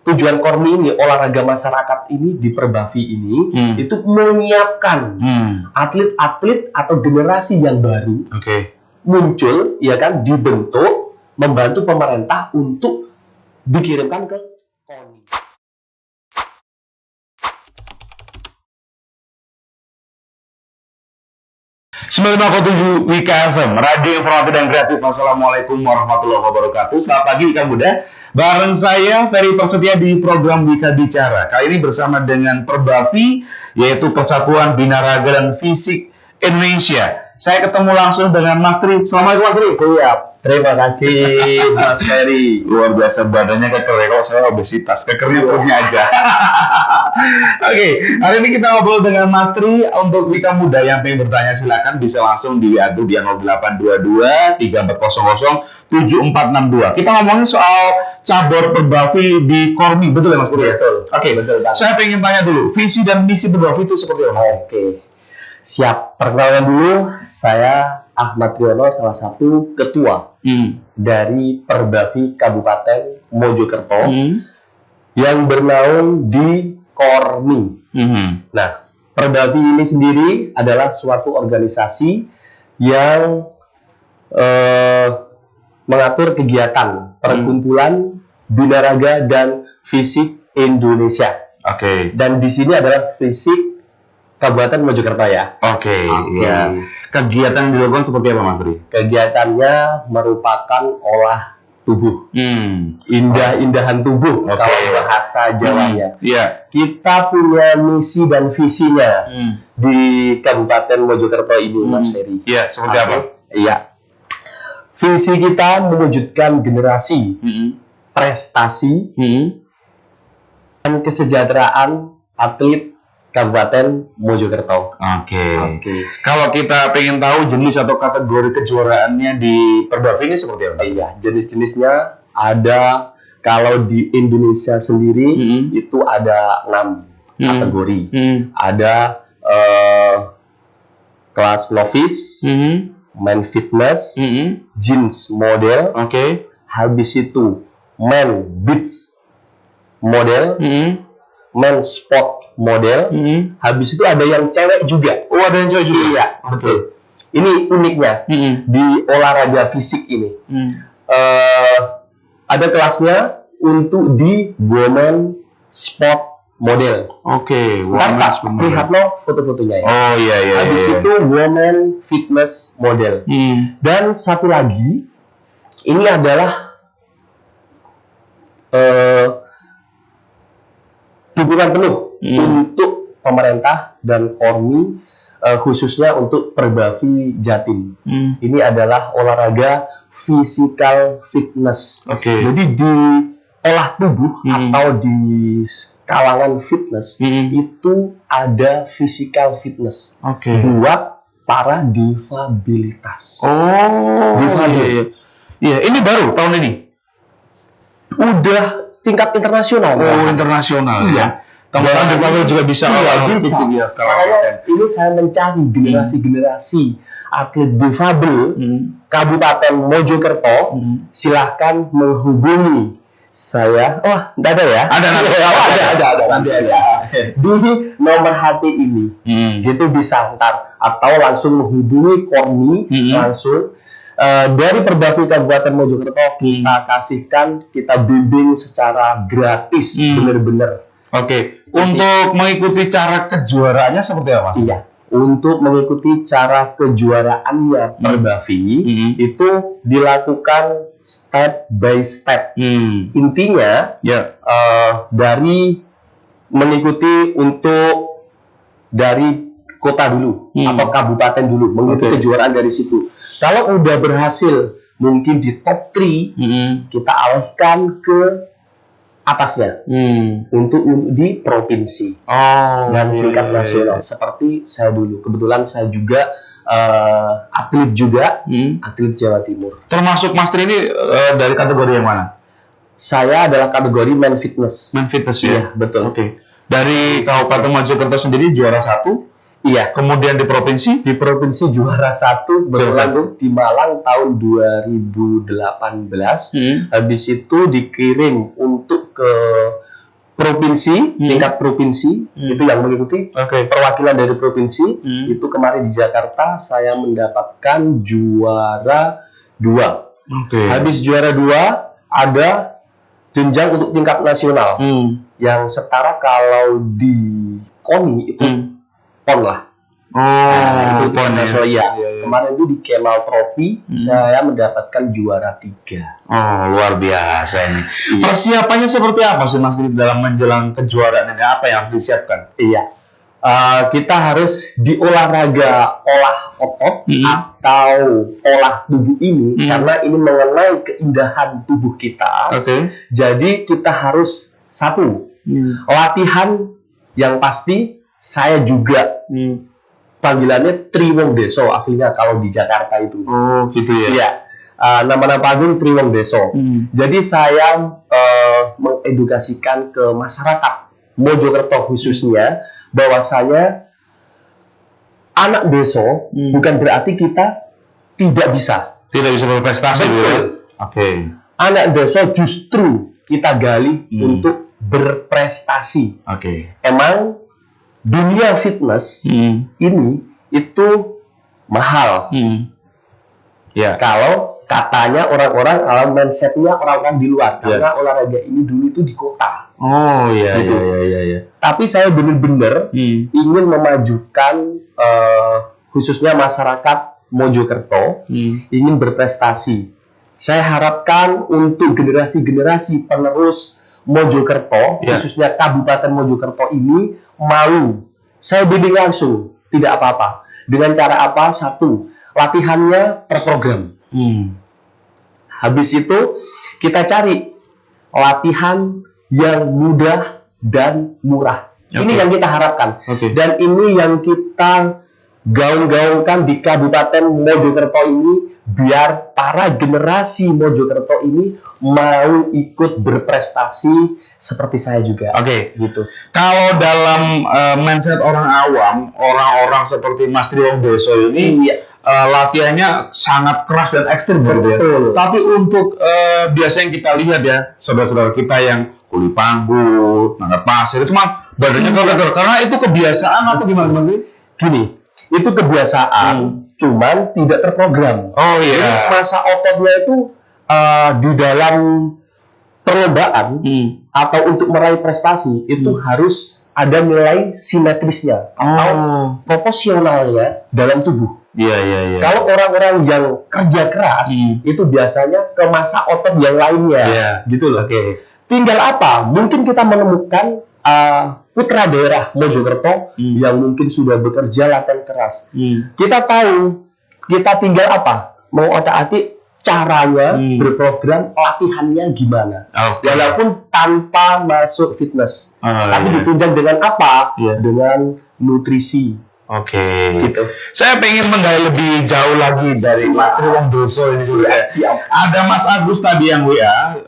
tujuan Kormi ini, olahraga masyarakat ini di Perbavi ini, itu menyiapkan atlet-atlet atau generasi yang baru muncul, ya kan, dibentuk, membantu pemerintah untuk dikirimkan ke KONI. 95,7 Wika FM, Radio Informatif dan Kreatif. Assalamualaikum warahmatullahi wabarakatuh. Selamat pagi Wika Muda. Bareng saya Ferry Prasetya di program Wika Bicara. Kali ini bersama dengan Perbavi, yaitu Persatuan Binaraga dan Fisik Indonesia. Saya ketemu langsung dengan Mas Tri. Assalamualaikum Mas Tri. Siap. Terima kasih Mas Ferry. Luar biasa, badannya keker ya. Kalau saya obesitas, kekernya perutnya aja. Oke, hari ini kita ngobrol dengan Mas Tri. Untuk Wika Muda yang pengen bertanya, silakan bisa langsung di WA di 0822 3400 7462. Kita ngomongin soal cabur Perbavi di Kormi, betul ya Mas Tri? Betul. Oke, betul banget. Saya pengen tanya dulu, visi dan misi Perbavi itu seperti apa? Oke. Siap. Perkenalkan dulu, saya Ahmad Riono, salah satu ketua dari Perbavi Kabupaten Mojokerto yang bernaung di Kormi. Nah, Perbavi ini sendiri adalah suatu organisasi yang mengatur kegiatan perkumpulan binaraga dan fisik Indonesia. Oke. Dan di sini adalah fisik Kabupaten Mojokerto ya. Oke. Ya. Kegiatan yang dilakukan seperti apa Mas Tri? Kegiatannya merupakan olah tubuh. Indah-indahan tubuh kalau bahasa Jawanya. Kita punya misi dan visinya di Kabupaten Mojokerto ini, Mas Ferry. Iya, seperti apa? Iya. Visi kita mewujudkan generasi prestasi dan kesejahteraan atlet Kabupaten Mojokerto. Oke. Kalau kita pengen tahu jenis atau kategori kejuaraannya di Perbavi ini seperti apa? Iya, jenis-jenisnya ada. Kalau di Indonesia sendiri itu ada 6 kategori. Ada kelas novice, man fitness, jeans model, habis itu man beach model, man sport model, habis itu ada yang cewek juga. Oh, ada yang cewek juga? Iya, betul. Ini uniknya di olahraga fisik ini. Ada kelasnya untuk di women sport model. Lihat lo foto-fotonya ya. Oh iya. Habis itu women fitness model. Dan satu lagi, ini adalah dukungan penuh untuk pemerintah dan Kormi, khususnya untuk Perbavi Jatim. Ini adalah olahraga physical fitness. Jadi di olah tubuh atau di kalangan fitness itu ada physical fitness buat para difabilitas. Iya, ini baru tahun ini. Udah tingkat internasional. Internasional. Iya. Teman-teman juga bisa. Bisa. Makanya ini saya mencari generasi-generasi atlet difabel Kabupaten Mojokerto. Silahkan menghubungi saya. Enggak ada ya? Ada. Nanti ada. Di nomor HP ini. Gitu bisa ntar. Atau langsung menghubungi Kormi langsung. Dari Perbavi Kabupaten Mojokerto kita kasihkan, kita bimbing secara gratis, benar-benar. Untuk mengikuti cara kejuaraannya seperti apa? Iya, untuk mengikuti cara kejuaraannya Perbavi itu dilakukan step by step. Intinya dari mengikuti untuk dari kota dulu atau kabupaten dulu, mengikuti kejuaraan dari situ. Kalau udah berhasil mungkin di top 3, kita alihkan ke atasnya untuk di provinsi dan tingkat nasional. Seperti saya dulu, kebetulan saya juga atlet juga, atlet Jawa Timur. Termasuk Mas Tri ini dari kategori yang mana? Saya adalah kategori man fitness. Man fitness ya? Iya, betul. Dari Kabupaten Mojokerto sendiri juara 1? Iya. Kemudian di provinsi? Di provinsi juara 1 berlalu di Malang tahun 2018. Habis itu dikirim untuk ke provinsi, tingkat provinsi, itu yang mengikuti perwakilan dari provinsi. Itu kemarin di Jakarta saya mendapatkan juara 2. Habis juara 2 ada jenjang untuk tingkat nasional yang setara kalau di KONI itu PON lah. Itu PON nasional ya. Kemarin itu di Kemal Trophy saya mendapatkan juara 3. Oh, luar biasa ini. Persiapannya seperti apa sih Mas dalam menjelang kejuaraan ini? Apa yang harus disiapkan? Iya. Kita harus di olahraga olah otot atau olah tubuh ini karena ini mengenai keindahan tubuh kita. Jadi kita harus satu latihan yang pasti. Saya juga panggilannya Triwong Deso aslinya kalau di Jakarta itu. Oh gitu ya. Iya. Nama-nama panggung Triwong Deso. Jadi saya mengedukasikan ke masyarakat Mojokerto khususnya bahwasanya anak deso bukan berarti kita tidak bisa berprestasi. Anak deso justru kita gali untuk berprestasi. Emang dunia fitness ini itu mahal. Kalau katanya orang-orang mindsetnya orang-orang di luar karena olahraga ini dulu itu di kota. Tapi saya benar-benar ingin memajukan khususnya masyarakat Mojokerto ingin berprestasi. Saya harapkan untuk generasi-generasi penerus Mojokerto, khususnya Kabupaten Mojokerto ini mau saya bimbing langsung, tidak apa-apa. Dengan cara apa? Satu, latihannya terprogram. Habis itu kita cari latihan yang mudah dan murah. Ini yang kita harapkan. Dan ini yang kita gaung-gaungkan di Kabupaten Mojokerto ini biar para generasi Mojokerto ini mau ikut berprestasi seperti saya juga. Gitu. Kalau dalam mindset orang awam, orang-orang seperti Mas Triwong Deso ini latihannya sangat keras dan ekstrim, betul. Tapi untuk biasa yang kita lihat ya, saudara-saudara kita yang kuli panggul, angkat pasir itu mah badannya kotor karena itu kebiasaan atau gimana Mas? Gini, itu kebiasaan, cuman tidak terprogram. Jadi masa ototnya itu di dalam perlombaan atau untuk meraih prestasi itu harus ada nilai simetrisnya atau proporsionalnya dalam tubuh. Kalau orang-orang yang kerja keras itu biasanya ke masa otot yang lainnya, gitu loh. Tinggal apa? Mungkin kita menemukan putra daerah Mojokerto yang mungkin sudah bekerja latihan keras. Kita tahu, kita tinggal apa? Mengotak-atik caranya berprogram latihannya gimana. Walaupun tanpa masuk fitness. Tapi ditunjang dengan apa? Dengan nutrisi. Gitu. Saya pengen menggali lebih jauh lagi dari Mas Triwong Deso ini. Ada Mas Agus tadi yang WA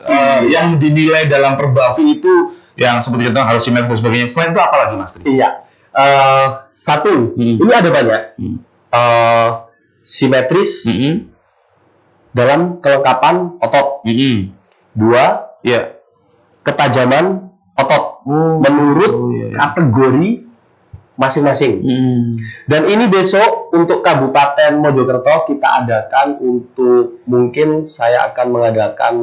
yang dinilai dalam Perbavi itu yang seperti contoh harus simetris dan sebagainya. Selain itu apa lagi Mas Tri? Satu, ini ada banyak. Simetris dalam kelengkapan otot. Dua, ketajaman otot menurut kategori masing-masing. Dan ini besok untuk Kabupaten Mojokerto kita adakan untuk mungkin saya akan mengadakan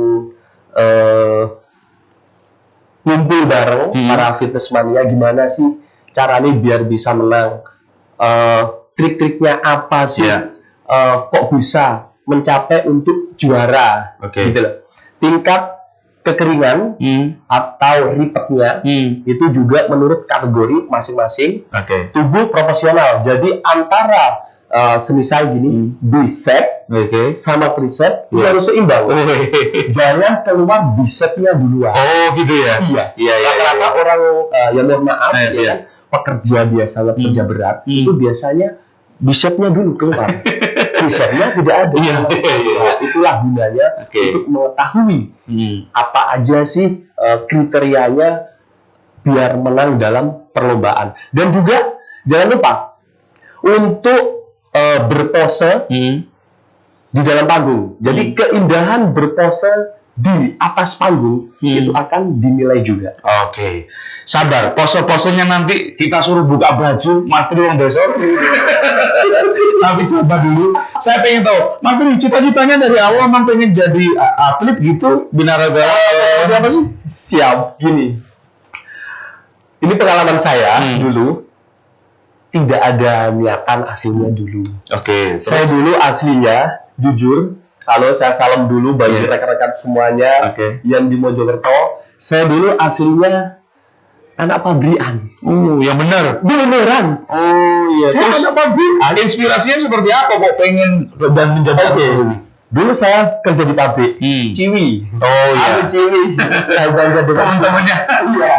ngumpul bareng para fitness mania gimana sih caranya biar bisa menang, trik-triknya apa sih, kok bisa mencapai untuk juara, gitu loh. Tingkat kekeringan atau ripetnya itu juga menurut kategori masing-masing. Tubuh proporsional, jadi antara semisal gini, bicep sama tricep itu harus seimbang. Jangan keluar bicepnya duluan. Gitu ya? Rata-rata orang yang mohon maaf pekerja biasa, pekerja berat itu biasanya bicepnya dulu keluar. Tricepnya tidak ada. Itulah gunanya untuk mengetahui apa aja sih kriterianya biar menang dalam perlombaan. Dan juga jangan lupa untuk berpose di dalam panggung. Jadi keindahan berpose di atas panggung itu akan dinilai juga. Oke. Sabar, pose-posenya nanti kita suruh buka baju Mas Tri yang besok. Tapi sabar dulu. Saya pengen tahu, Mas Tri cita-citanya dari awal memang pengen jadi atlet gitu, binaraga apa sih? Siap, gini. Ini pengalaman saya dulu. Tidak ada niatan aslinya dulu. Oke. Saya dulu aslinya, jujur, kalau saya salam dulu bagi rekan-rekan semuanya yang di Mojokerto, saya dulu aslinya anak pabrikan. Yang benar. Beneran. Oh iya. Saya anak pabrikan. Inspirasinya seperti apa kok pengen dan menjadi Dulu saya kerja di pabrik Ciwi. Oh iya. Ciwi. Saya bangga dengan teman-temannya.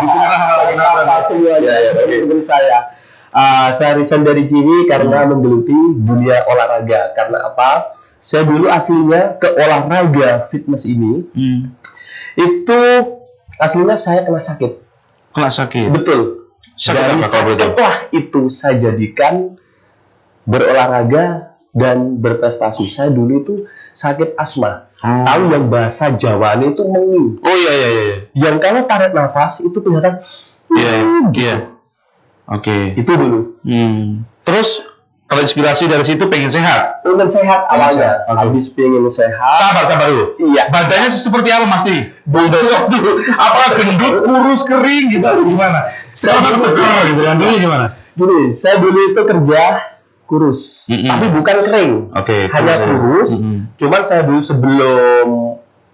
Di sana apa semuanya. Teman saya. Saya resign dari Ciwi karena menggeluti dunia olahraga. Karena apa? Saya dulu aslinya ke olahraga fitness ini. Itu aslinya saya kena sakit. Kena sakit? Betul. Sakit apa? Setelah itu saya jadikan berolahraga dan berprestasi. Saya dulu itu sakit asma. Tahu yang bahasa Jawa itu mengi. Oh iya. Yang kalau tarik nafas itu kelihatan. Iya. Oke. Itu dulu. Terus terinspirasi dari situ pengen sehat. Pengen sehat awalnya. Habis pengen sehat. Sabar dulu. Iya. Badannya seperti apa Mas Tri? Bulldog dulu. Apa gendut, kurus, kering gitu gimana? Sekarang gitu kan dulu gimana? Gini, saya dulu itu kerja kurus, tapi bukan kering. Hanya kurus. Cuman saya dulu sebelum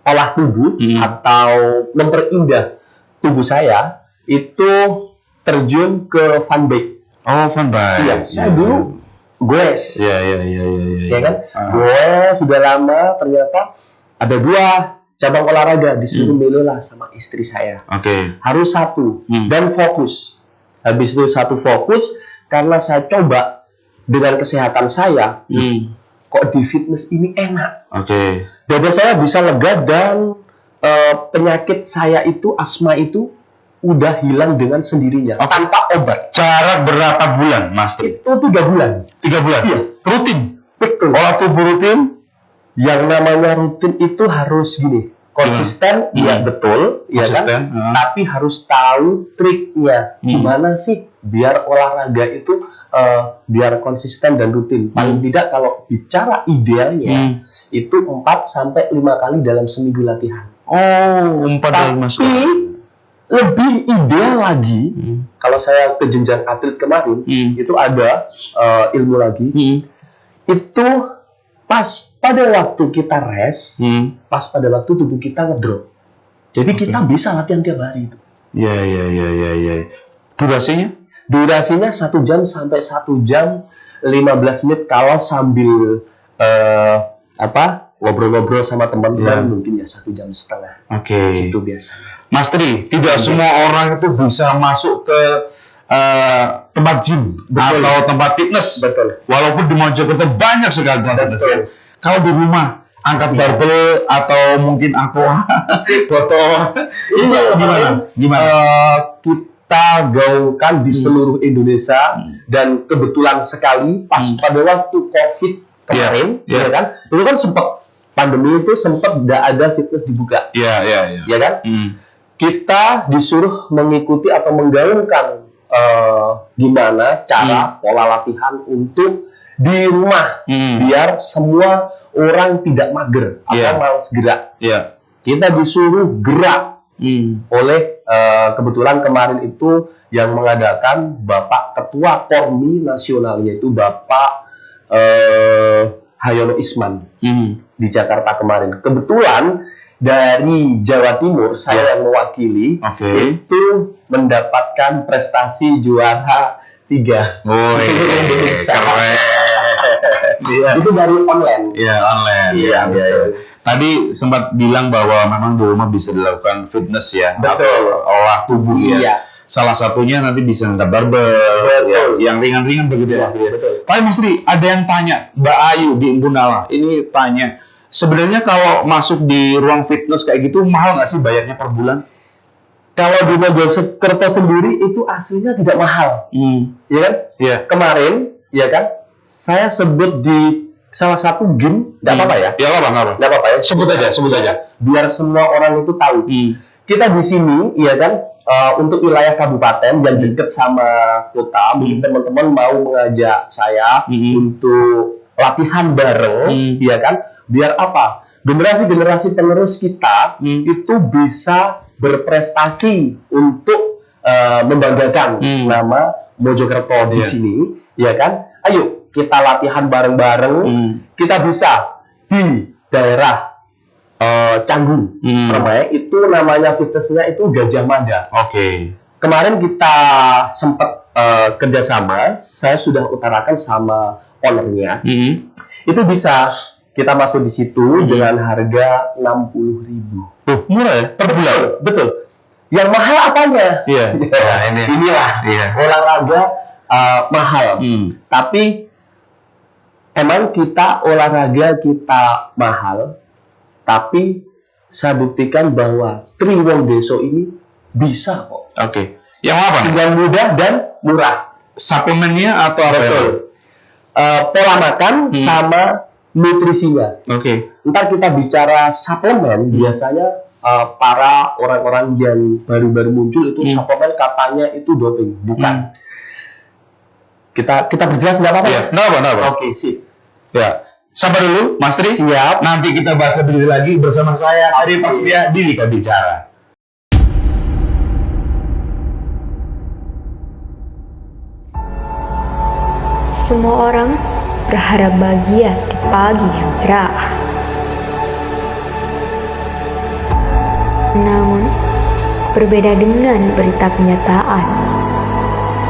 olah tubuh atau memperindah tubuh saya itu terjun ke fun bike. Oh, fun bike. Iya, saya dulu goes. Iya. Ya kan? Goes sudah lama, ternyata ada 2 cabang olahraga disuruh milih lah sama istri saya. Harus 1 dan fokus. Habis itu 1 fokus karena saya coba dengan kesehatan saya. Kok di fitness ini enak. Dada saya bisa lega dan penyakit saya itu asma itu udah hilang dengan sendirinya tanpa obat. Jarak berapa bulan, Mas Tri? Itu 3 bulan. 3 bulan? Iya. Rutin? Betul. Olah tubuh rutin? Yang namanya rutin itu harus gini, konsisten, iya betul, ya kan? Tapi harus tahu triknya. Gimana sih biar olahraga itu biar konsisten dan rutin. Paling tidak kalau bicara idealnya itu 4-5 kali dalam seminggu latihan. Oh, 4-5 kali. Lebih ideal lagi, kalau saya ke jenjang atlet kemarin, itu ada ilmu lagi, itu pas pada waktu kita rest, pas pada waktu tubuh kita ngedrop. Jadi kita bisa latihan tiap hari itu. Iya. Durasinya? Durasinya 1 jam sampai 1 jam 15 menit kalau sambil ngobrol-ngobrol sama teman-teman mungkin 1,5 jam. Itu biasanya. Mas Tri, tidak semua orang itu bisa masuk ke tempat gym atau tempat fitness. Betul. Walaupun di Mojokerto banyak sekali tempat fitness. Kalau di rumah angkat barbel atau mungkin aqua, foto, itu gimana? Kita gaungkan di seluruh Indonesia dan kebetulan sekali pas pada waktu COVID kemarin, ya kan? Itu kan sempat pandemi itu sempat tidak ada fitness dibuka. Iya. Ya kan? Kita disuruh mengikuti atau menggaungkan gimana cara pola latihan untuk di rumah biar semua orang tidak mager atau malas gerak. Kita disuruh gerak oleh kebetulan kemarin itu yang mengadakan Bapak Ketua Pormi Nasional, yaitu Bapak Hayono Isman di Jakarta kemarin. Kebetulan dari Jawa Timur saya yang mewakili itu mendapatkan prestasi juara 3 seluruh Indonesia. Itu dari online. Online. Iya. Tadi sempat bilang bahwa memang di rumah bisa dilakukan fitness ya, betul. Olah tubuh ya. Salah satunya nanti bisa angkat barbel, yang ringan-ringan begitu ya. Tapi Mas Tri, ada yang tanya, Mbak Ayu di Embunala, ini tanya, sebenarnya kalau masuk di ruang fitness kayak gitu mahal nggak sih bayarnya per bulan? Kalau di Mojokerto sendiri itu aslinya tidak mahal, ya kan? Iya. Kemarin ya kan? Saya sebut di salah satu game, nggak apa-apa ya? Ya apa? Nggak apa-apa ya. Sebut aja. Biar semua orang itu tahu. Kita di sini, ya kan, untuk wilayah kabupaten yang dekat sama kota, mungkin teman-teman mau mengajak saya untuk latihan bareng, ya kan? Biar apa? Generasi-generasi penerus kita itu bisa berprestasi untuk membanggakan nama Mojokerto di sini, ya kan? Ayo kita latihan bareng-bareng. Kita bisa di daerah Canggu, Permai, itu namanya fitnessnya itu Gajah Mada. Kemarin kita sempat kerjasama, saya sudah utarakan sama ownernya. Itu bisa kita masuk di situ dengan harga 60.000. Murah ya? Per bulan? Betul. Yang mahal apanya? Inilah olahraga mahal. Tapi emang kita olahraga kita mahal, tapi saya buktikan bahwa Triwong Deso ini bisa kok. Yang apa? Dengan mudah dan murah. Suplemennya atau apa? Pola makan sama nutrisinya. Ntar kita bicara suplemen, biasanya para orang-orang yang baru-baru muncul itu suplemen katanya itu doping, bukan. Kita berjelas nggak apa-apa? Nggak apa. Oke, sip. Ya, sabar dulu, Mas Tri. Siap. Nanti kita bahas lebih lagi bersama saya, Ferry Prasetya di Wika Bicara. Semua orang berharap bahagia di pagi yang cerah. Namun, berbeda dengan berita kenyataan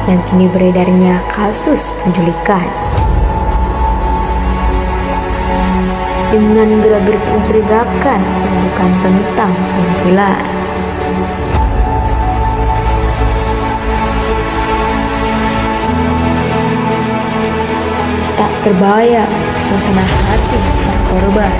yang kini beredarnya kasus penculikan. Dengan gerak-gerik mencurigakan yang bukan tentang penampilan. Tak terbayang suasana hati para korban.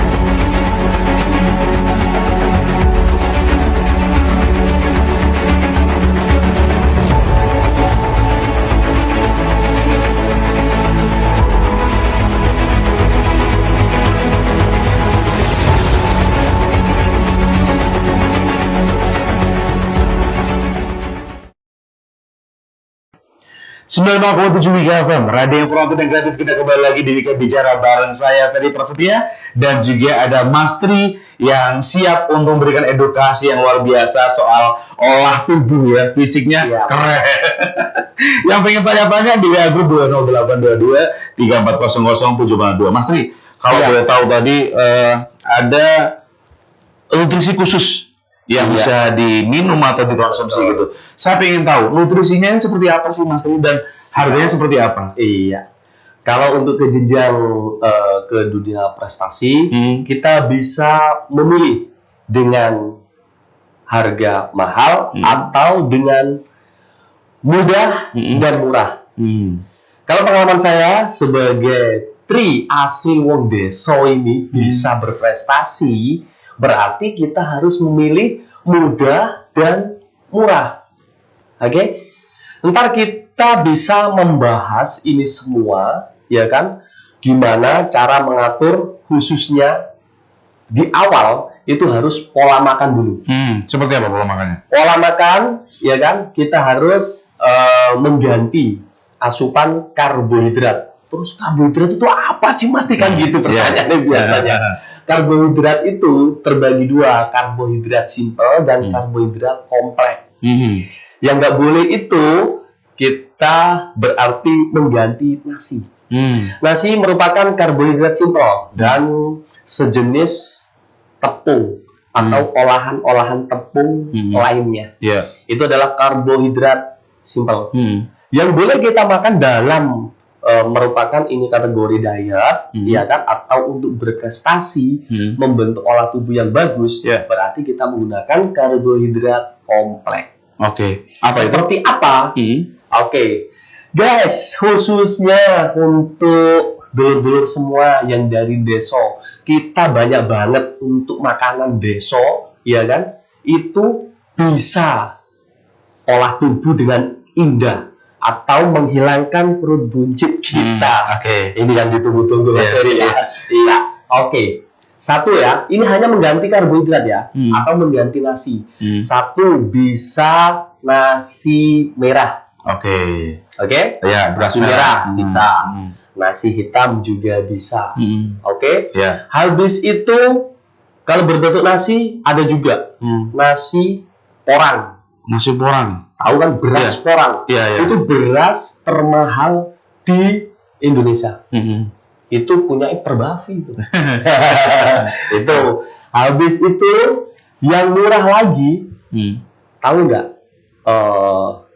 .7 Wika FM, radio informatif dan kreatif. Kita kembali lagi di Wika Bicara bareng saya, Ferry Prasetya, dan juga ada Mas Tri yang siap untuk memberikan edukasi yang luar biasa soal olah tubuh ya, fisiknya keren. Yang pengen tanya-tanya di WA Group 20822 3400742. Mas Tri, kalau boleh tahu tadi ada nutrisi khusus yang bisa diminum atau dikonsumsi gitu. Saya ingin tahu nutrisinya seperti apa sih Mas Tri dan harganya seperti apa? Iya. Kalau untuk ke jenjang ke dunia prestasi, kita bisa memilih dengan harga mahal atau dengan mudah dan murah. Kalau pengalaman saya sebagai Tri asli Wong Deso ini bisa berprestasi, berarti kita harus memilih mudah dan murah. Oke? Ntar kita bisa membahas ini semua, ya kan? Gimana cara mengatur khususnya di awal itu harus pola makan dulu. Seperti apa pola makannya? Pola makan, ya kan? Kita harus mengganti asupan karbohidrat. Terus karbohidrat itu apa sih Mas? Kan gitu pertanyaannya biasanya. Karbohidrat itu terbagi dua, karbohidrat simple dan karbohidrat kompleks. Yang nggak boleh itu kita berarti mengganti nasi. Nasi merupakan karbohidrat simple dan sejenis tepung atau olahan-olahan tepung lainnya. Itu adalah karbohidrat simple. Yang boleh kita makan dalam merupakan ini kategori diet, ya kan, atau untuk berprestasi, membentuk olah tubuh yang bagus, berarti kita menggunakan karbohidrat kompleks. Apa seperti itu? Apa? Guys, khususnya untuk dulur-dulur semua yang dari deso, kita banyak banget untuk makanan deso, ya kan? Itu bisa olah tubuh dengan indah. atau menghilangkan perut buncit kita. Oke. Ini yang ditunggu-tunggu Mas Ferry ya. Iya. Oke. Satu ya, ini hanya mengganti karbohidrat ya, atau mengganti nasi. Satu, bisa nasi merah. Oke. Ya, nasi merah bisa. Nasi hitam juga bisa. Oke. Ya. Habis itu kalau berbentuk nasi ada juga nasi porang. Nasi porang. Tahu kan beras porang? Itu beras termahal di Indonesia. Itu punya Perbafi itu. Itu. Habis itu yang murah lagi, tahu nggak?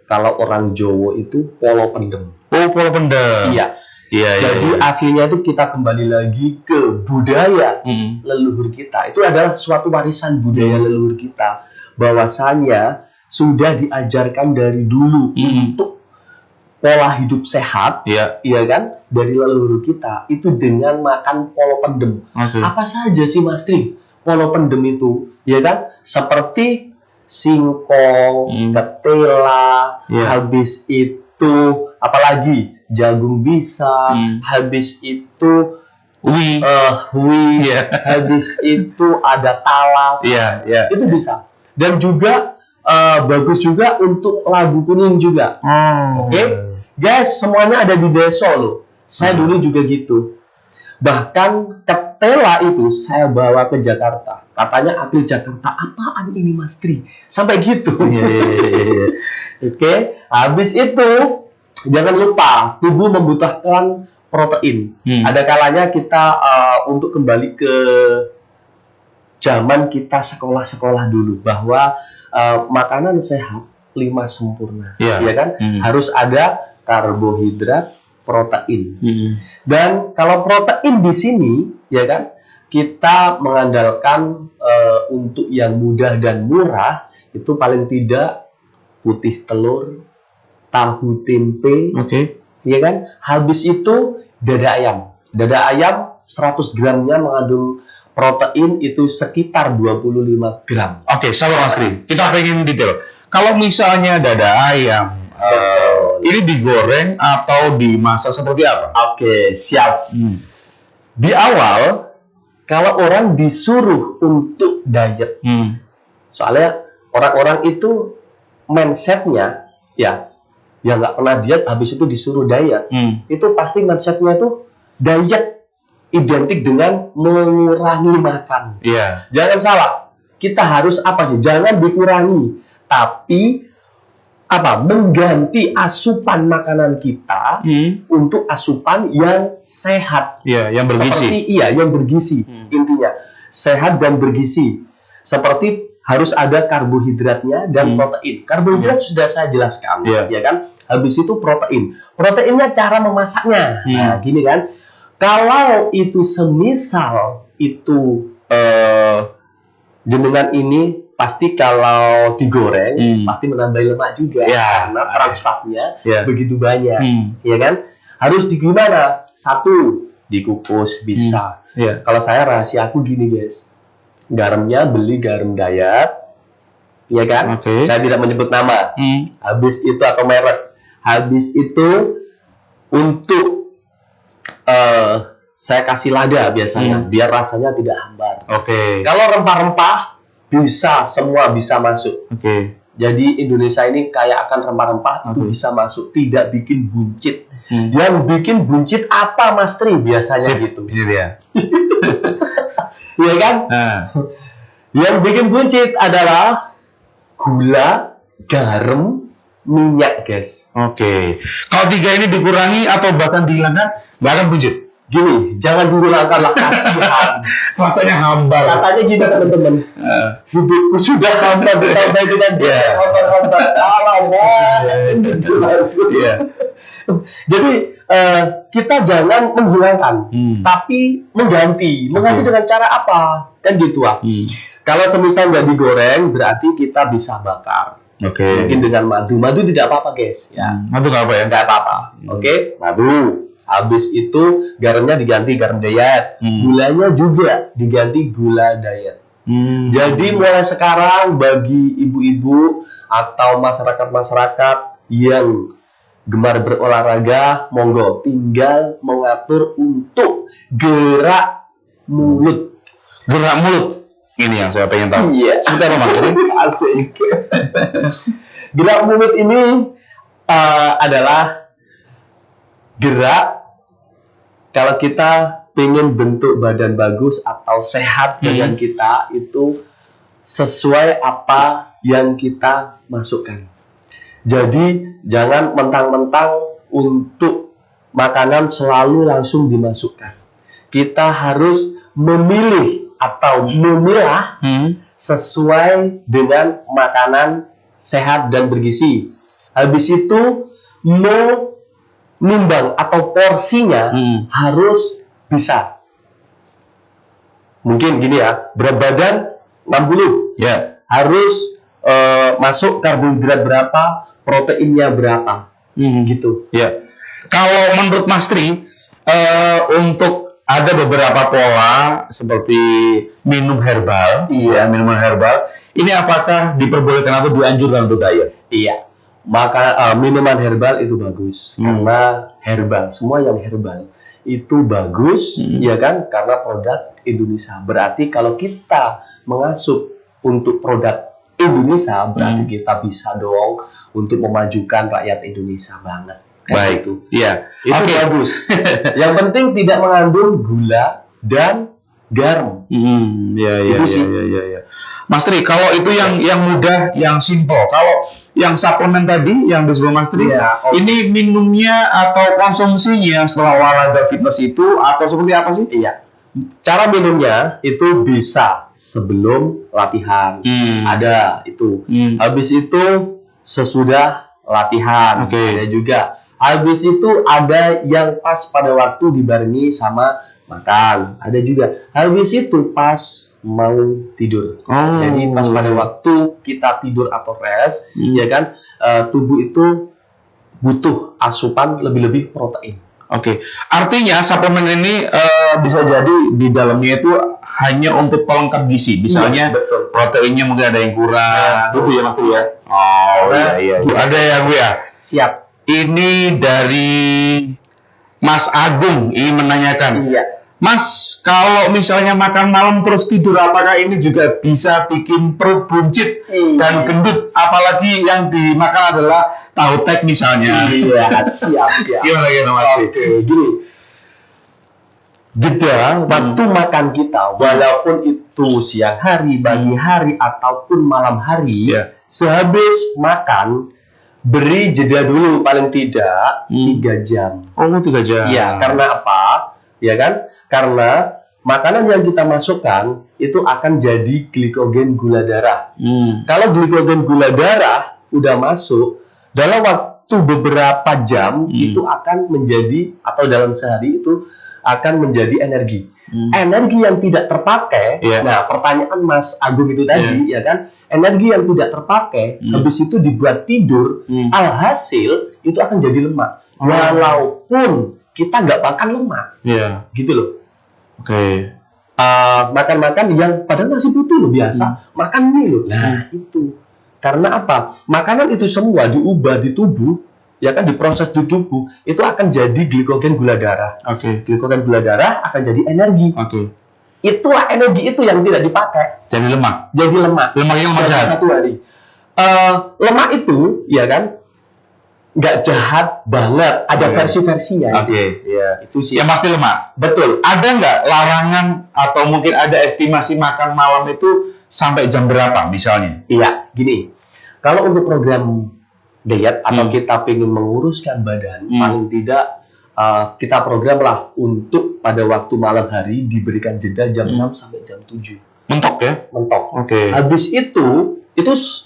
Kalau orang Jawa itu polo pendem. Oh, polo pendem. Iya. Jadi aslinya itu kita kembali lagi ke budaya leluhur kita. Itu adalah suatu warisan budaya leluhur kita. Bahwasanya sudah diajarkan dari dulu untuk pola hidup sehat, iya kan, dari leluhur kita itu dengan makan polo pendem. Apa saja sih Mas Tri polo pendem itu, ya kan? Seperti singkong, ketela, habis itu apalagi jagung bisa, habis itu habis itu ada talas, itu bisa. Dan juga bagus juga untuk labu kuning juga. Oke? Guys, semuanya ada di Deso loh. Saya dulu juga gitu. Bahkan ketela itu saya bawa ke Jakarta. Katanya atlet Jakarta, apaan ini Mas Tri? Sampai gitu. Oke, habis itu jangan lupa tubuh membutuhkan protein. Ada kalanya kita untuk kembali ke zaman kita sekolah-sekolah dulu bahwa makanan sehat 5 sempurna, ya kan? Harus ada karbohidrat, protein. Dan kalau protein di sini, ya kan, kita mengandalkan untuk yang mudah dan murah itu paling tidak putih telur, tahu tempe, ya kan? Habis itu dada ayam. Dada ayam 100 gramnya mengandung protein itu sekitar 25 gram. Sabar Mas Tri. Kita pengen detail. Kalau misalnya dada ayam, ini digoreng atau dimasak seperti apa? Siap. Di awal, kalau orang disuruh untuk diet, soalnya orang-orang itu mindsetnya, ya nggak pernah diet, habis itu disuruh diet, itu pasti mindsetnya itu diet identik dengan mengurangi makan. Jangan salah, kita harus apa sih? Jangan dikurangi, tapi mengganti asupan makanan kita untuk asupan yang sehat, yang bergizi. Yang bergizi. Intinya sehat dan bergizi. Seperti harus ada karbohidratnya dan protein. Karbohidrat sudah saya jelaskan, ya kan? Habis itu protein. Proteinnya cara memasaknya. Nah, gini kan? Kalau itu semisal itu jenengan ini pasti kalau digoreng pasti menambah lemak juga karena trans fatnya begitu banyak, ya kan? Harus gimana? Satu, dikukus bisa. Kalau saya rahasia aku gini guys, garamnya beli garam diet, ya kan? Saya tidak menyebut nama. Habis itu atau merek. Habis itu untuk saya kasih lada biasanya biar rasanya tidak hambar. Kalau rempah-rempah bisa, semua bisa masuk. Jadi Indonesia ini kaya akan rempah-rempah itu bisa masuk, tidak bikin buncit. Yang bikin buncit apa Mas Tri biasanya gitu. Ini dia. Iya kan? Yang bikin buncit adalah gula, garam, minyak guys. Kalau 3 ini dikurangi atau bahkan dihilangkan, bahkan buncit. Gini, jangan dihilangkanlah, kasihan. Rasanya hambar. Katanya gini teman-teman. Hidupku sudah hambar ditambah dengan hambar-hambar. Jadi kita jangan menghilangkan, tapi mengganti. Mengganti dengan cara apa? Kan gitu Kalau semisal nggak digoreng, berarti kita bisa bakar. Mungkin dengan madu. Madu tidak apa-apa guys. Madu nggak apa ya? Nggak apa-apa. Madu. Habis itu garamnya diganti garam diet, gulanya juga diganti gula diet. Jadi mulai sekarang bagi ibu-ibu atau masyarakat-masyarakat yang gemar berolahraga, monggo tinggal mengatur untuk gerak mulut. Gerak mulut. Ini yang saya pengen tahu. Iya. Seperti apa Mas? Asik. Gerak mulut ini adalah gerak kalau kita pengen bentuk badan bagus atau sehat dengan kita itu sesuai apa yang kita masukkan. Jadi jangan mentang-mentang untuk makanan selalu langsung dimasukkan. Kita harus memilih atau memilah sesuai dengan makanan sehat dan bergizi. Habis itu menimbang atau porsinya harus bisa. Mungkin gini ya, berat badan 60, Ya. harus masuk karbohidrat berapa, proteinnya berapa, gitu. Ya. Kalau menurut Mas Tri, untuk ada beberapa pola seperti minum herbal, Iya. minuman herbal, ini apakah diperbolehkan atau dianjurkan untuk diet? Iya, maka minuman herbal itu bagus karena herbal, semua yang herbal itu bagus, ya kan? Karena produk Indonesia. Berarti kalau kita mengasup untuk produk Indonesia, berarti kita bisa dong untuk memajukan rakyat Indonesia banget. Baik, Itu. iya. Itu Oke. bagus. Yang penting tidak mengandung gula dan garam. Ya, Itu sih. ya. Mas Tri, kalau itu yang mudah, yang simple. Kalau yang suplemen tadi, yang disebut Mas Tri, Iya, ini minumnya atau konsumsinya setelah olahraga fitness itu atau seperti apa sih? Iya. Cara minumnya itu bisa sebelum latihan. Ada itu. Habis itu sesudah latihan. Oke. Ada juga. Habis itu ada yang pas pada waktu dibarengi sama makan. Ada juga. Habis itu pas mau tidur. Oh. Jadi pas pada waktu kita tidur atau rest, ya kan, tubuh itu butuh asupan lebih-lebih protein. Oke. Artinya suplemen ini bisa jadi di dalamnya itu hanya untuk pelengkap gizi. Misalnya Iya, betul. proteinnya mungkin ada yang kurang. Betul. Gitu ya Mas Tri ya? Oh, Nah, iya. Ada yang gue ya? Siap. Ini dari Mas Agung ini menanyakan, Iya. Mas, kalau misalnya makan malam terus tidur, apakah ini juga bisa bikin perut buncit dan gendut? Apalagi yang dimakan adalah tahu tek misalnya. Iya, siap ya. Gimana Mas? Oke, gini. Jeda waktu makan kita, walaupun itu siang hari, pagi hari, ataupun malam hari, Iya. sehabis makan, beri jeda dulu paling tidak 3 jam. Oh, 3 jam. Iya, karena apa? Ya kan? Karena makanan yang kita masukkan itu akan jadi glikogen gula darah. Kalau glikogen gula darah udah masuk, dalam waktu beberapa jam itu akan menjadi, atau dalam sehari itu akan menjadi energi. Energi yang tidak terpakai, nah pertanyaan Mas Agung itu tadi, ya kan, energi yang tidak terpakai, habis itu dibuat tidur, alhasil itu akan jadi lemak. Walaupun kita nggak makan lemak, gitu loh. Oke. Makan-makan yang padahal masih putih loh biasa, makan mie loh. Nah itu, karena apa? Makanan itu semua diubah di tubuh, ya kan, diproses di tubuh, itu akan jadi glikogen gula darah. Oke. Glikogen gula darah akan jadi energi. Oke. Itulah energi itu yang tidak dipakai, Jadi lemak. jadi lemak. Lemaknya lemak Dalam jahat. satu hari. Lemak itu, ya kan, nggak jahat banget. Ada versi-versinya. Oke. Ya, itu sih. Yang pasti lemak. Betul. Ada nggak larangan atau mungkin ada estimasi makan malam itu sampai jam berapa misalnya? Iya, gini. Kalau untuk program diet atau kita pengen menguruskan badan, paling tidak kita program lah untuk pada waktu malam hari diberikan jeda jam 6 sampai jam 7. Mentok ya? Mentok. Oke. Habis itu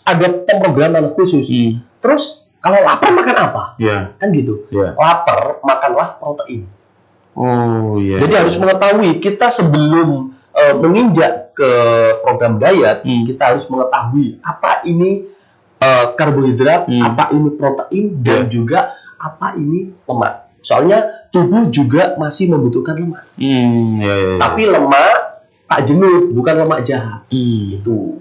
ada pemrograman khusus. Terus kalau lapar makan apa? Ya. Kan gitu. Ya. Lapar, makanlah protein. Oh iya. Jadi harus mengetahui, kita sebelum menginjak ke program diet, kita harus mengetahui apa ini karbohidrat, apa ini protein, dan juga apa ini lemak. Soalnya tubuh juga masih membutuhkan lemak. Tapi lemak tak jenuh, bukan lemak jahat. Itu.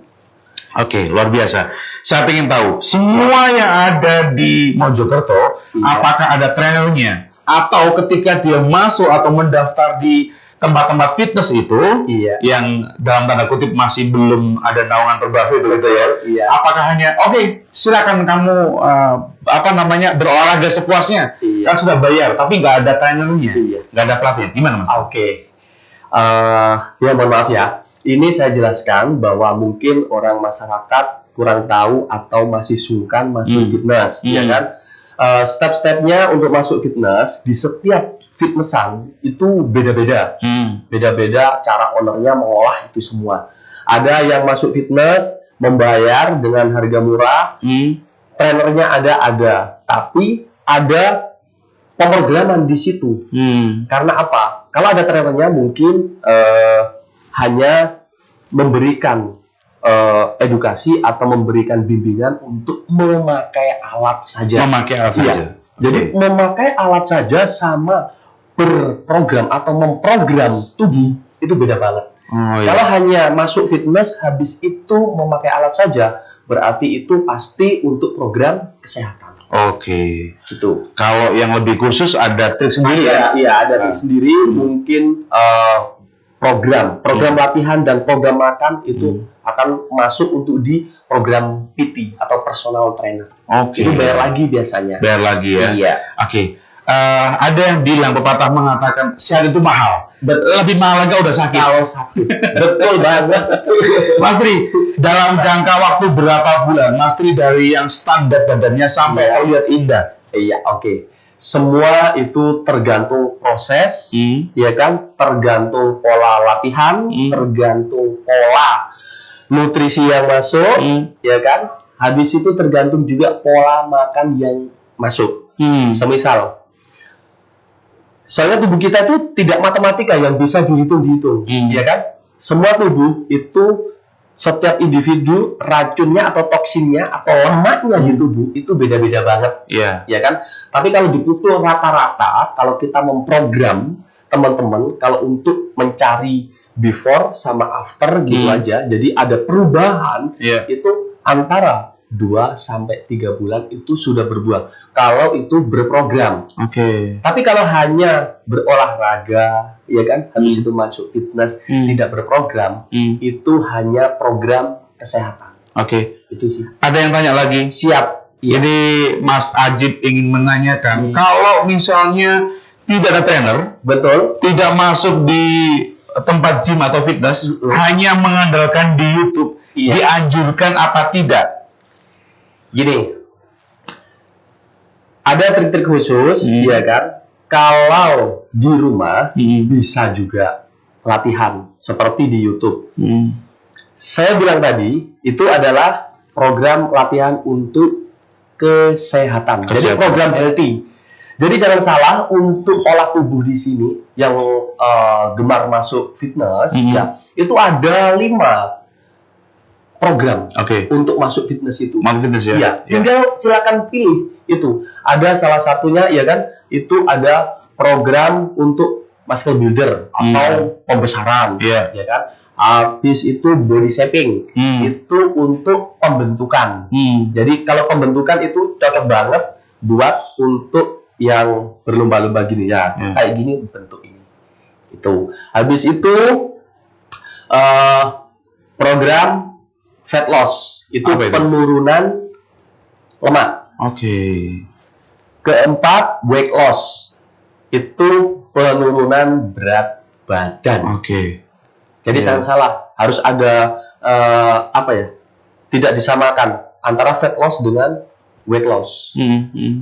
Oke, luar biasa. Saya ingin tahu, semua yang ada di Mojokerto, apakah ada trainernya? Atau ketika dia masuk atau mendaftar di tempat-tempat fitness itu, yang dalam tanda kutip masih belum ada naungan Perbavi begitu ya? Apakah hanya, oke, silakan kamu berolahraga sepuasnya, kan sudah bayar, tapi nggak ada trainernya, nggak ada pelatih, gimana Mas? Ya mohon maaf ya. Ini saya jelaskan bahwa mungkin orang masyarakat kurang tahu atau masih sungkan masuk fitness, ya kan? Step-stepnya untuk masuk fitness di setiap fitnessan itu beda-beda, beda-beda cara ownernya mengolah itu semua. Ada yang masuk fitness membayar dengan harga murah, trainernya ada, tapi ada pemrograman di situ. Karena apa? Kalau ada trainernya mungkin hanya memberikan edukasi atau memberikan bimbingan untuk memakai alat saja. Jadi memakai alat saja sama berprogram atau memprogram tubuh itu beda banget. Kalau hanya masuk fitness habis itu memakai alat saja, berarti itu pasti untuk program kesehatan. Gitu. Kalau yang lebih khusus ada trik sendiri ya? Iya, ada trik sendiri. Mungkin program latihan dan program makan itu akan masuk untuk di program PT atau personal trainer. Itu bayar lagi biasanya. Bayar lagi ya? Iya. Ada yang bilang, pepatah mengatakan sehat itu mahal. Lebih mahal lagi udah sakit. Kalau sakit. Betul banget. Mas Tri, dalam jangka waktu berapa bulan Mas Tri dari yang standar badannya sampai terlihat indah? Semua itu tergantung proses, ya kan? Tergantung pola latihan, tergantung pola nutrisi yang masuk, ya kan? Habis itu tergantung juga pola makan yang masuk. Semisal, soalnya tubuh kita itu tidak matematika yang bisa dihitung, ya kan? Semua tubuh itu setiap individu racunnya atau toksinnya atau lemaknya di tubuh itu beda-beda banget, ya kan? Tapi kalau dipukul rata-rata, kalau kita memprogram teman-teman, kalau untuk mencari before sama after gitu aja, jadi ada perubahan itu antara 2-3 bulan itu sudah berbuah. Kalau itu berprogram. Tapi kalau hanya berolahraga, ya kan, habis itu masuk fitness, tidak berprogram, itu hanya program kesehatan. Itu sih. Ada yang tanya lagi? Siap. Jadi Mas Ajib ingin menanyakan, kalau misalnya tidak ada trainer, tidak masuk di tempat gym atau fitness, hanya mengandalkan di YouTube, dianjurkan apa tidak? Gini, ada trik-trik khusus, ya kan? Kalau di rumah bisa juga latihan seperti di YouTube. Saya bilang tadi itu adalah program latihan untuk kesehatan. Jadi program healthy. Jadi jangan salah untuk olah tubuh di sini yang gemar masuk fitness, ya itu ada 5 program untuk masuk fitness itu. Tinggal silakan pilih itu. Ada salah satunya, ya kan? Itu ada program untuk muscle builder atau pembesaran, ya kan? Habis itu body shaping, itu untuk pembentukan. Jadi kalau pembentukan itu cocok banget buat untuk yang berlomba-lomba gini ya, kayak gini bentuk ini. Itu. Habis itu program fat loss, itu penurunan lemak. Keempat, weight loss, itu penurunan berat badan. Jadi jangan salah, harus ada tidak disamakan antara fat loss dengan weight loss.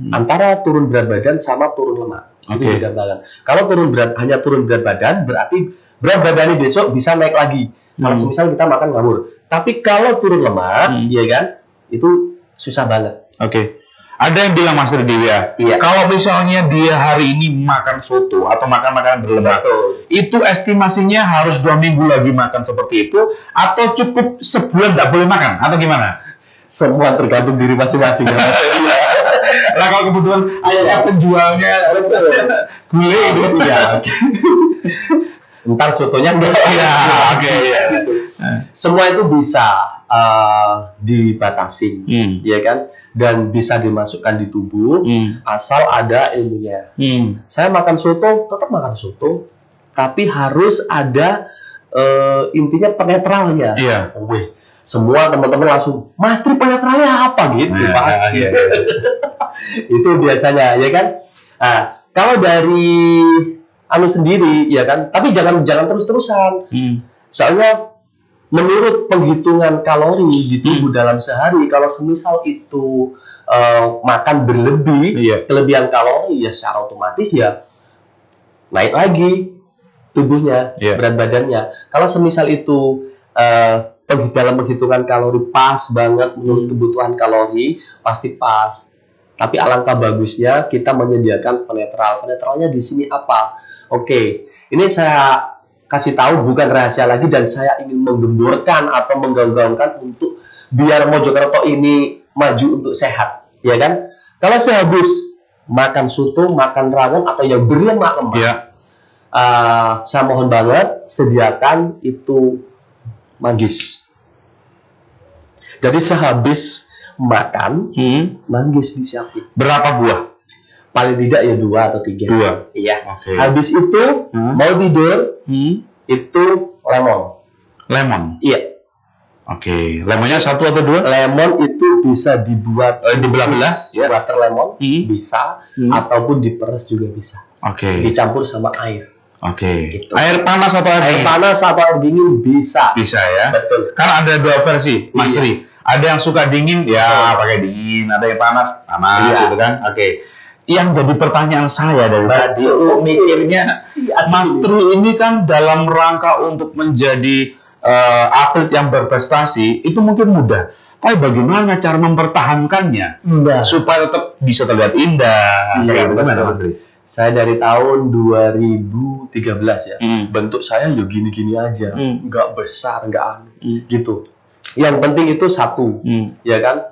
Antara turun berat badan sama turun lemak. Itu beda banget. Kalau hanya turun berat badan, berarti berat badannya besok bisa naik lagi. Kalau semisal kita makan ngawur. Tapi kalau turun lemak, ya kan, itu susah banget. Ada yang bilang Mas Dewi ya, kalau misalnya dia hari ini makan soto atau makan makanan berlemak, itu estimasinya harus 2 minggu lagi makan seperti itu, atau cukup sebulan tidak boleh makan, atau gimana? Semua tergantung diri masing-masing. Lah kalau kebetulan ayahnya penjualnya gulai gitu ya. Ntar sotonya enggak. Gitu. Semua itu bisa. dibatasi, ya kan? Dan bisa dimasukkan di tubuh asal ada ilmunya. Saya makan soto, tetap makan soto, tapi harus ada intinya penetralnya. Semua teman-teman langsung, Mas Tri penetralnya apa gitu, pasti. Itu biasanya, ya kan? Nah, kalau dari anu sendiri, ya kan? Tapi jangan terus-terusan. Soalnya menurut penghitungan kalori di tubuh dalam sehari, kalau semisal itu makan berlebih, kelebihan kalori, ya secara otomatis ya naik lagi tubuhnya, berat badannya. Kalau semisal itu dalam penghitungan kalori pas banget menurut kebutuhan kalori, pasti pas. Tapi alangkah bagusnya kita menyediakan penetral. Penetralnya di sini apa? Oke, ini saya kasih tahu bukan rahasia lagi dan saya ingin menggemborkan atau menggaungkan untuk biar Mojokerto ini maju untuk sehat, ya kan? Kalau sehabis makan soto, makan rawon atau yang berlemak-lemak, saya mohon banget sediakan itu manggis. Jadi sehabis makan, manggis disiapin. Berapa buah? Paling tidak ya 2 atau 3. 2. Iya. Habis itu mau tidur, itu lemon. Iya. Lemonnya 1 atau 2? Lemon itu bisa dibuat dibelah-belah, water lemon bisa, ataupun diperes juga bisa. Dicampur sama air. Gitu. Air panas atau air panas atau air dingin bisa. Bisa ya. Betul. Kan ada 2 versi, Mas Tri. Ada yang suka dingin, ya pakai dingin. Ada yang panas, gitu kan. Yang jadi pertanyaan saya dari tadi, mikirnya Mas Tri ini kan dalam rangka untuk menjadi atlet yang berprestasi itu mungkin mudah. Tapi bagaimana cara mempertahankannya supaya tetap bisa terlihat indah? Bagaimana Mas Tri? Saya dari tahun 2013 ya, bentuk saya ya gini-gini aja, nggak besar, nggak gitu. Yang penting itu satu, ya kan,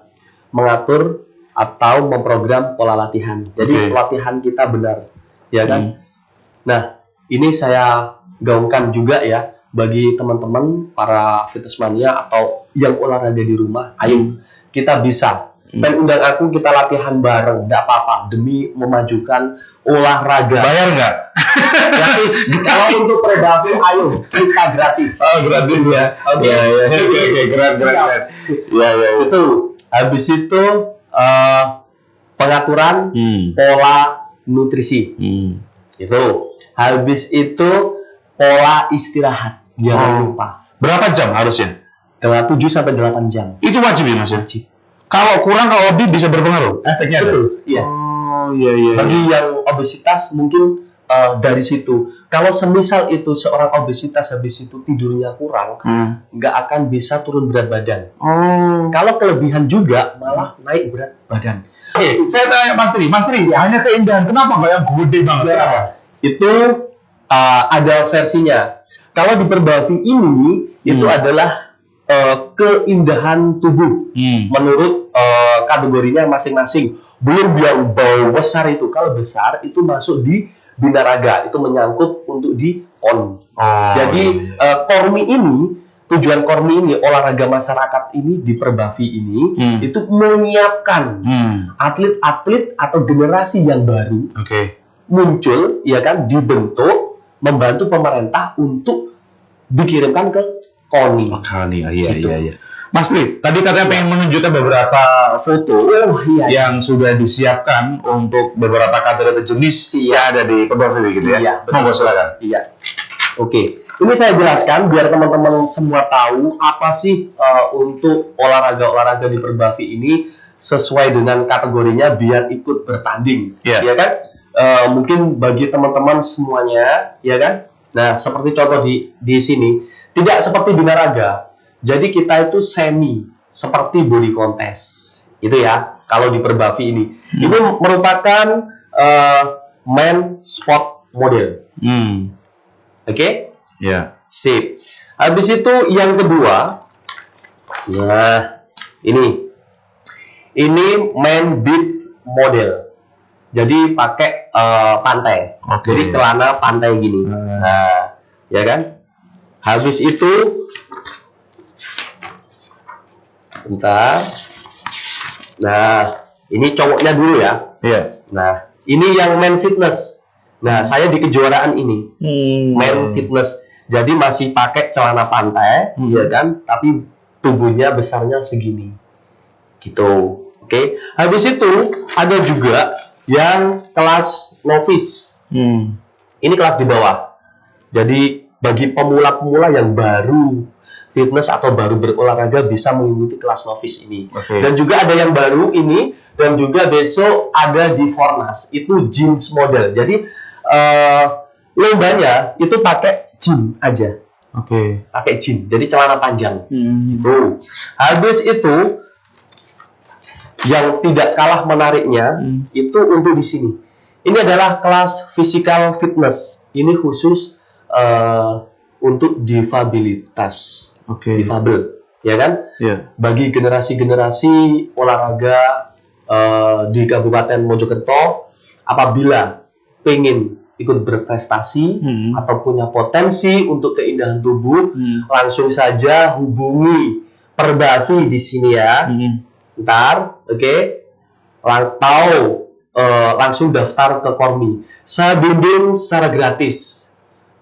mengatur atau memprogram pola latihan. Jadi latihan kita benar, ya kan. Nah, ini saya gaungkan juga ya bagi teman-teman para fitnessmania atau yang olahraga di rumah. Ayo kita bisa. Dan undang aku, kita latihan bareng, nggak apa-apa, demi memajukan olahraga. Bayar nggak? Gratis. Kalau untuk Predavi, ayo kita gratis. Gratis ya. Oke, keren. Ya. Itu. Habis itu pengaturan pola nutrisi. Itu. Habis itu pola istirahat. Jangan lupa. Berapa jam harusnya? 7 sampai 8 jam. Itu wajib ya, Mas? Wajib. Kalau kurang, kalau lebih bisa berpengaruh efeknya. Betul. Iya. Bagi yang obesitas mungkin dari situ. Kalau semisal itu seorang obesitas habis itu tidurnya kurang, nggak akan bisa turun berat badan. Kalau kelebihan juga malah naik berat badan. Saya tanya Mas Tri, hanya keindahan, kenapa nggak yang gede banget? Kenapa? Itu ada versinya. Kalau di Perbavi ini itu adalah keindahan tubuh menurut kategorinya masing-masing. Belum yang bau besar itu. Kalau besar itu masuk di binaraga, itu menyangkut untuk di KORMI. Jadi KORMI ini, tujuan KORMI ini, olahraga masyarakat ini di Perbavi ini itu menyiapkan atlet-atlet atau generasi yang baru muncul, ya kan, dibentuk, membantu pemerintah untuk dikirimkan ke KONI. Iya. Mas Tri, tadi katanya pengen menunjukkan beberapa foto yang sudah disiapkan untuk beberapa kategori jenis yang ada di Perbavi gitu ya. Iya, monggo silakan. Iya. Oke. Ini saya jelaskan biar teman-teman semua tahu apa sih untuk olahraga di Perbavi ini sesuai dengan kategorinya biar ikut bertanding. Ya kan? Mungkin bagi teman-teman semuanya, ya kan? Nah, seperti contoh di sini, tidak seperti binaraga. Jadi kita itu semi, seperti body contest. Itu ya, kalau di Perbavi ini. Ini merupakan main sport model. Oke? Ya. Sip. Habis itu yang kedua, nah ini main beach model. Jadi pakai pantai. Jadi celana pantai gini. Nah, ya kan? Habis itu Bentar. Nah, ini cowoknya dulu ya. Iya. Nah, ini yang main fitness. Nah, saya di kejuaraan ini. Main fitness. Jadi masih pakai celana pantai, ya kan? Tapi tubuhnya besarnya segini. Gitu. Oke. Habis itu ada juga yang kelas novice. Ini kelas di bawah. Jadi bagi pemula-pemula yang baru fitness atau baru berolahraga bisa mengikuti kelas novice ini. Dan juga ada yang baru ini, dan juga besok ada di Fornas, itu jeans model. Jadi lombanya itu pakai jeans aja. Pakai jeans, jadi celana panjang. Tuh. Habis itu yang tidak kalah menariknya itu untuk di sini. Ini adalah kelas physical fitness. Ini khusus untuk difabilitas. Difabel, ya kan? Bagi generasi-generasi olahraga di Kabupaten Mojokerto, apabila pengen ikut berprestasi atau punya potensi untuk keindahan tubuh, langsung saja hubungi Perbavi di sini ya. Ntar, atau langsung daftar ke Kormi. Saya bimbing secara gratis.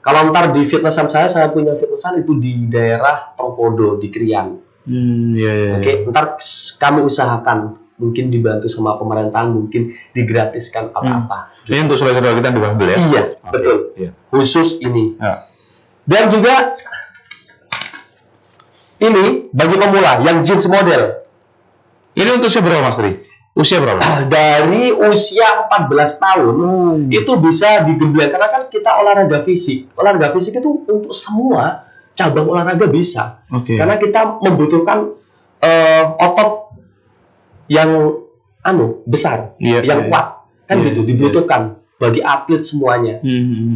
Kalau ntar di fitnessan saya punya fitnessan itu di daerah Tropodo, di Krian. Ntar kami usahakan, mungkin dibantu sama pemerintahan, mungkin digratiskan apa-apa. Ini untuk saudara-saudara kita di Bangil ya? Iya, betul. Khusus ini. Dan juga ini bagi pemula yang jeans model. Ini untuk usia berapa, Mas Tri? Usia berapa? Dari usia 14 tahun itu bisa digembleng, karena kan kita olahraga fisik. Olahraga fisik itu untuk semua cabang olahraga bisa. Karena kita membutuhkan otot yang besar, yang kuat. Kan gitu, dibutuhkan bagi atlet semuanya.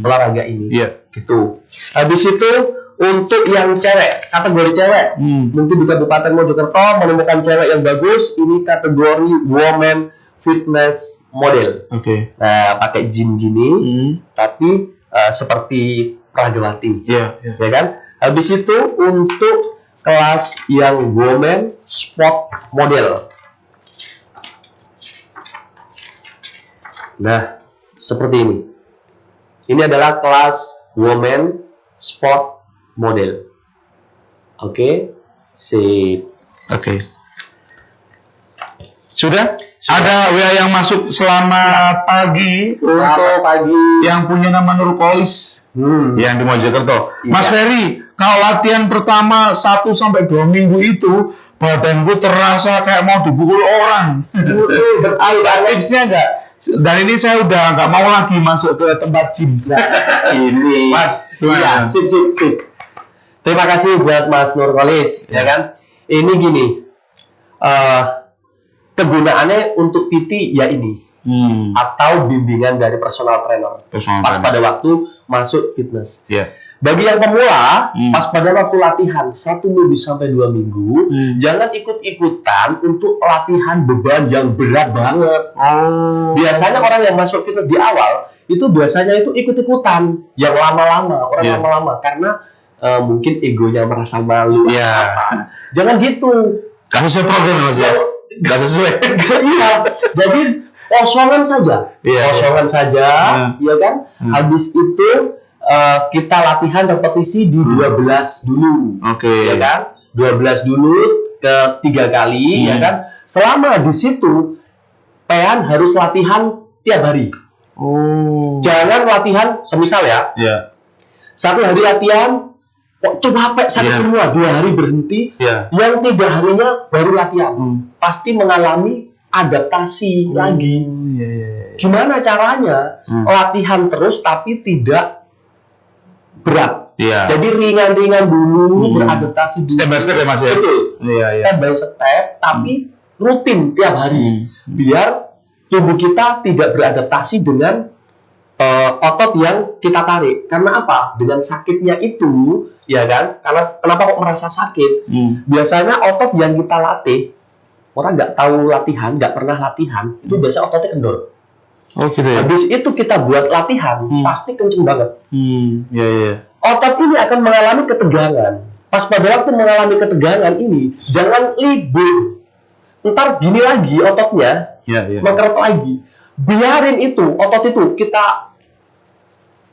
Olahraga ini. Gitu. Habis itu untuk yang cewek, kategori cewek, mungkin di Kabupaten Mojokerto menemukan cewek yang bagus, ini kategori woman fitness model. Nah, pakai jeans gini, tapi seperti Pragawati, ya kan? Habis itu untuk kelas yang woman sport model. Nah, seperti ini. Ini adalah kelas woman sport model. Sip. Sudah? Ada WA yang masuk selamat pagi untuk yang punya nama Nurkolis yang di Mojokerto. Mas Ferry, kalau latihan pertama 1-2 minggu itu badanku terasa kayak mau dipukul orang. Ada tipsnya nggak? Dan ini saya udah nggak mau lagi masuk ke tempat gym. Ini Mas, sip. Terima kasih buat Mas Nurkolis, ya kan? Ini gini, kegunaannya untuk PT ya ini, atau bimbingan dari personal trainer. Pada waktu masuk fitness. Bagi yang pemula, pas pada waktu latihan 1 minggu sampai 2 minggu, jangan ikut-ikutan untuk latihan beban yang berat banget. Biasanya orang yang masuk fitness di awal itu biasanya itu ikut-ikutan yang lama-lama, lama-lama, karena mungkin egonya merasa malu. Jangan gitu. Kasusnya program Mas ya. Nggak sesuai. Jadi kosongan saja, ya kan? Habis itu kita latihan repetisi di 12 dulu, ya kan? 12 dulu ke 3 kali, ya kan? Selama di situ, pean harus latihan tiap hari. Jangan latihan, semisal ya, 1 hari latihan, kok capek sakit semua, 2 hari berhenti, yang 3 harinya baru latihan, pasti mengalami adaptasi lagi. Gimana caranya? Latihan terus tapi tidak berat. Jadi ringan-ringan dulu, beradaptasi dulu. Step by step ya Mas ya? Betul. Step by step, tapi rutin tiap hari. Biar tubuh kita tidak beradaptasi dengan otot yang kita tarik. Karena apa? Dengan sakitnya itu, ya kan? Karena kenapa kok merasa sakit? Biasanya otot yang kita latih, orang nggak tahu latihan, nggak pernah latihan, itu biasanya ototnya kendor. Habis itu kita buat latihan, pasti kenceng banget. Otot ini akan mengalami ketegangan. pas pada waktu mengalami ketegangan ini, jangan libur. Ntar gini lagi ototnya, mengkeret lagi. Biarin itu, otot itu kita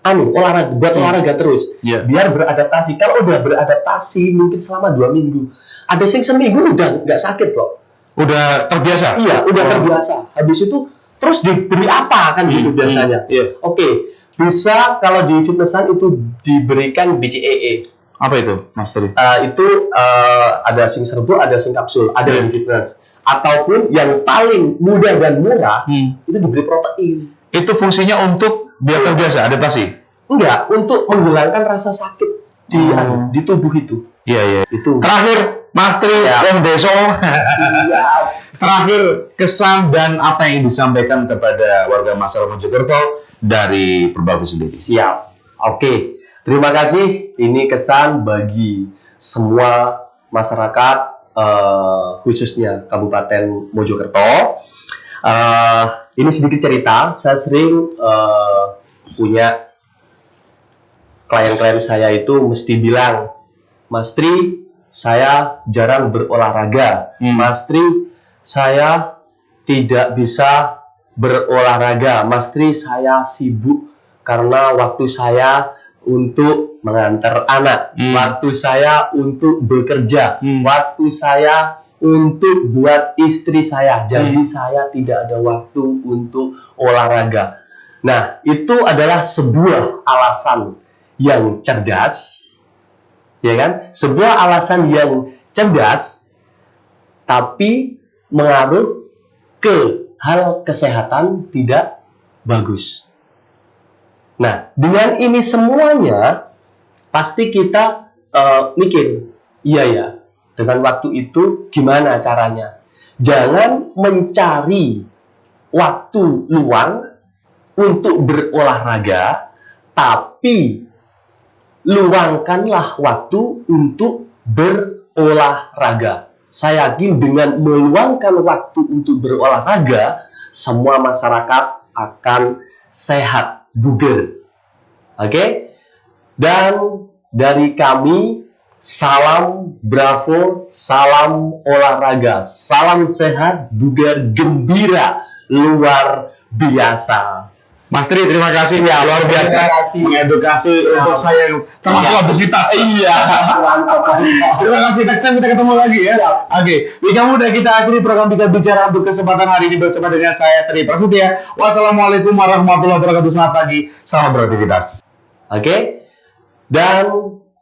olahraga, buat olahraga terus. Biar beradaptasi. Kalau udah beradaptasi mungkin selama 2 minggu, ada yang seminggu udah nggak sakit kok. Udah terbiasa? Iya, udah terbiasa. Habis itu terus diberi apa kan gitu biasanya. Oke, bisa kalau di fitnessan itu diberikan BCAA. Apa itu, Mas Tri? Itu ada sing serbuk, ada sing kapsul, ada yang fitness. Ataupun yang paling mudah dan murah itu diberi protein. Itu fungsinya untuk biar terbiasa, adaptasi? Enggak, untuk menghilangkan rasa sakit di tubuh itu. Iya. Itu. Terakhir, Mas Tri, Om Deso. Terakhir, kesan dan apa yang disampaikan kepada warga masyarakat Mojokerto dari Purbabi sendiri. Siap. Oke. Terima kasih. Ini kesan bagi semua masyarakat, khususnya Kabupaten Mojokerto. Ini sedikit cerita. Saya sering punya klien-klien saya itu mesti bilang, Mas Tri, saya jarang berolahraga. Mas Tri, saya tidak bisa berolahraga. Mas Tri, saya sibuk karena waktu saya untuk mengantar anak, waktu saya untuk bekerja, waktu saya untuk buat istri saya. Jadi saya tidak ada waktu untuk olahraga. Nah, itu adalah sebuah alasan yang cerdas, ya kan? Sebuah alasan yang cerdas, tapi mengaruh ke hal kesehatan tidak bagus. Nah, dengan ini semuanya, pasti kita mikir, iya ya, dengan waktu itu gimana caranya? Jangan mencari waktu luang untuk berolahraga, tapi luangkanlah waktu untuk berolahraga. Saya yakin dengan meluangkan waktu untuk berolahraga, semua masyarakat akan sehat, bugar. Oke? Dan dari kami, salam bravo, salam olahraga, salam sehat, bugar, gembira, luar biasa. Mas Tri, terima kasih ya, luar biasa mengedukasi untuk saya yang termasuk obesitas. Iya. Terima kasih, next time kita ketemu lagi ya. Oke, Wika Muda, kita akhiri program Wika Bicara untuk kesempatan hari ini bersama dengan saya Tri Prasetya. Wassalamualaikum warahmatullahi wabarakatuh. Selamat pagi, selamat beraktivitas. Oke, dan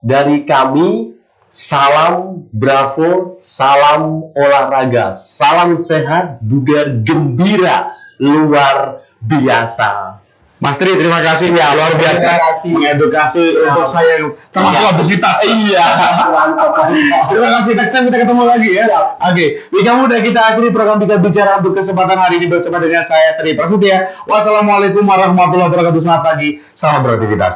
dari kami, salam bravo, salam olahraga, salam sehat, bugar, gembira, luar biasa. Mas Tri, terima kasih ya, luar biasa mengedukasi untuk saya yang termasuk obesitas. Iya. Terima kasih, next time kita ketemu lagi ya. Oke, Wika Muda, kita akhiri program Wika Bicara untuk kesempatan hari ini bersama dengan saya Tri Prasetya. Wassalamualaikum warahmatullahi wabarakatuh. Selamat pagi, selamat beraktivitas.